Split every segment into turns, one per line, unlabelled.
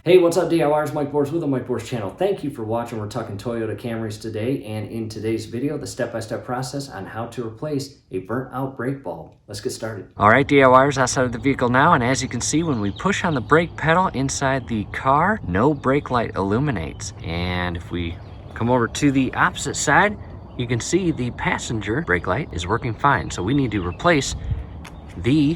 Hey, what's up DIYers? Mike Bors with the Mike Bors channel. Thank you for watching. We're talking Toyota Camrys today, and in today's video, the step-by-step process on how to replace a burnt out brake bulb. Let's get started. All right, DIYers, outside of the vehicle now, and as you can see, when we push on the brake pedal inside the car, no brake light illuminates. And if we come over to the opposite side, you can see the passenger brake light is working fine. So we need to replace the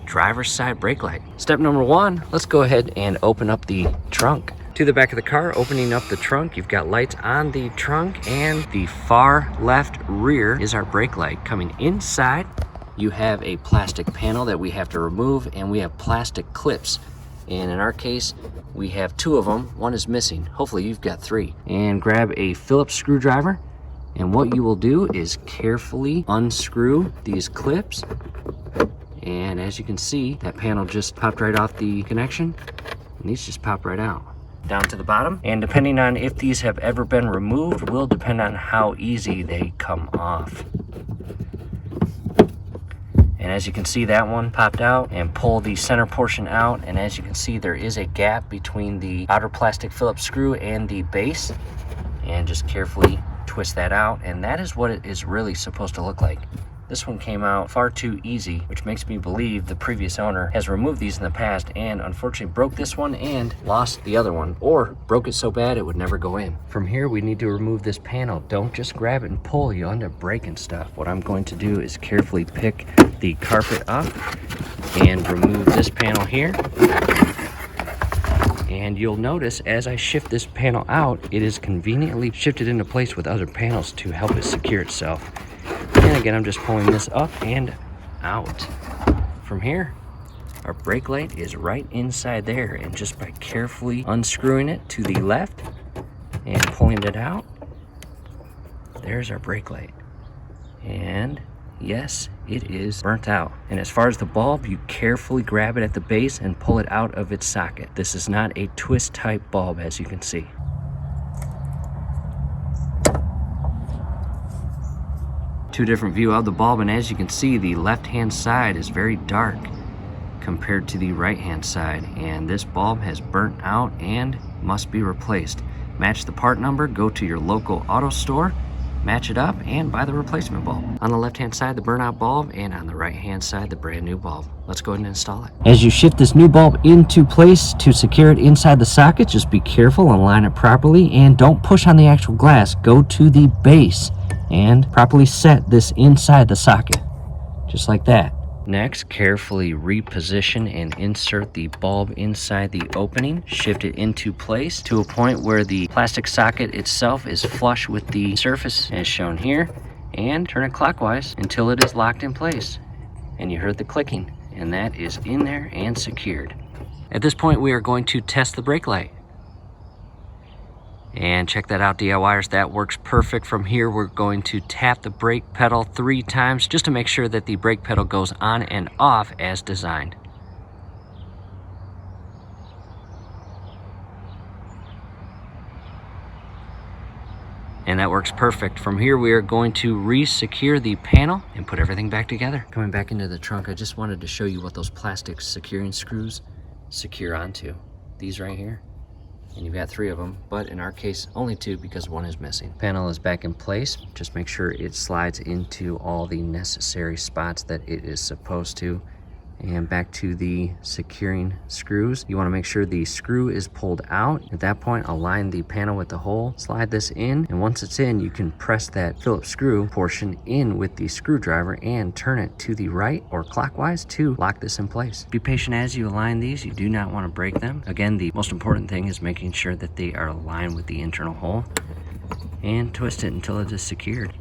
driver's side brake light. Step number one, let's go ahead and open up the trunk. To the back of the car, opening up the trunk, you've got lights on the trunk, and the far left rear is our brake light. Coming inside, you have a plastic panel that we have to remove, and we have plastic clips. And in our case, we have two of them. One is missing. Hopefully you've got three. And grab a Phillips screwdriver, and what you will do is carefully unscrew these clips. And as you can see, that panel just popped right off the connection, and these just pop right out. Down to the bottom, and depending on if these have ever been removed will depend on how easy they come off. And as you can see, that one popped out, and pull the center portion out, and as you can see, there is a gap between the outer plastic Phillips screw and the base, and just carefully twist that out, and that is what it is really supposed to look like. This one came out far too easy, which makes me believe the previous owner has removed these in the past and unfortunately broke this one and lost the other one, or broke it so bad it would never go in. From here, we need to remove this panel. Don't just grab it and pull, you'll end up breaking stuff. What I'm going to do is carefully pick the carpet up and remove this panel here. And you'll notice as I shift this panel out, it is conveniently shifted into place with other panels to help it secure itself. And again, I'm just pulling this up and out. From here, our brake light is right inside there, and just by carefully unscrewing it to the left and pulling it out, there's our brake light. And yes, it is burnt out. And as far as the bulb, you carefully grab it at the base and pull it out of its socket. This is not a twist type bulb, as you can see. Two different view of the bulb, and as you can see, the left hand side is very dark compared to the right hand side, and this bulb has burnt out and must be replaced. Match the part number, go to your local auto store, match it up, and buy the replacement bulb. On the left hand side, the burnout bulb, and on the right hand side, the brand new bulb. Let's go ahead and install it. As you shift this new bulb into place to secure it inside the socket, just be careful and line it properly, and don't push on the actual glass. Go to the base and properly set this inside the socket, just like that. Next, carefully reposition and insert the bulb inside the opening. Shift it into place to a point where the plastic socket itself is flush with the surface as shown here, and turn it clockwise until it is locked in place. And you heard the clicking, and that is in there and secured. At this point, we are going to test the brake light. And check that out, DIYers, that works perfect. From here, we're going to tap the brake pedal 3 times just to make sure that the brake pedal goes on and off as designed. And that works perfect. From here, we are going to re-secure the panel and put everything back together. Coming back into the trunk, I just wanted to show you what those plastic securing screws secure onto. These right here. And you've got 3 of them, but in our case, only 2 because one is missing. Panel is back in place. Just make sure it slides into all the necessary spots that it is supposed to. And back to the securing screws. You want to make sure the screw is pulled out. At that point, align the panel with the hole, slide this in, and once it's in, you can press that Phillips screw portion in with the screwdriver and turn it to the right or clockwise to lock this in place. Be patient as you align these. You do not want to break them. Again, the most important thing is making sure that they are aligned with the internal hole, and twist it until it is secured,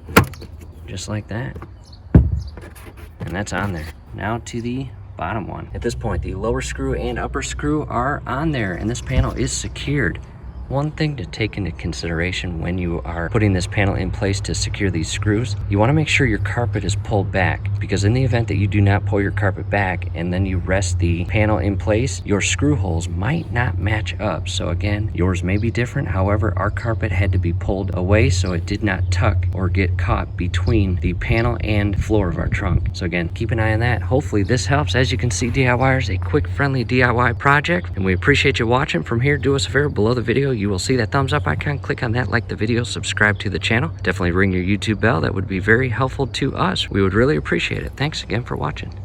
just like that. And that's on there. Now to the bottom one. At this point, the lower screw and upper screw are on there, and this panel is secured. one thing to take into consideration when you are putting this panel in place to secure these screws, you want to make sure your carpet is pulled back, because in the event that you do not pull your carpet back and then you rest the panel in place, your screw holes might not match up. So again, yours may be different. However, our carpet had to be pulled away so it did not tuck or get caught between the panel and floor of our trunk. So again, keep an eye on that. Hopefully this helps. As you can see, DIYers, a quick, friendly DIY project, and we appreciate you watching. From here, do us a favor, below the video you will see that thumbs up icon. Click on that, like the video, subscribe to the channel. Definitely ring your YouTube bell. That would be very helpful to us. We would really appreciate it. Thanks again for watching.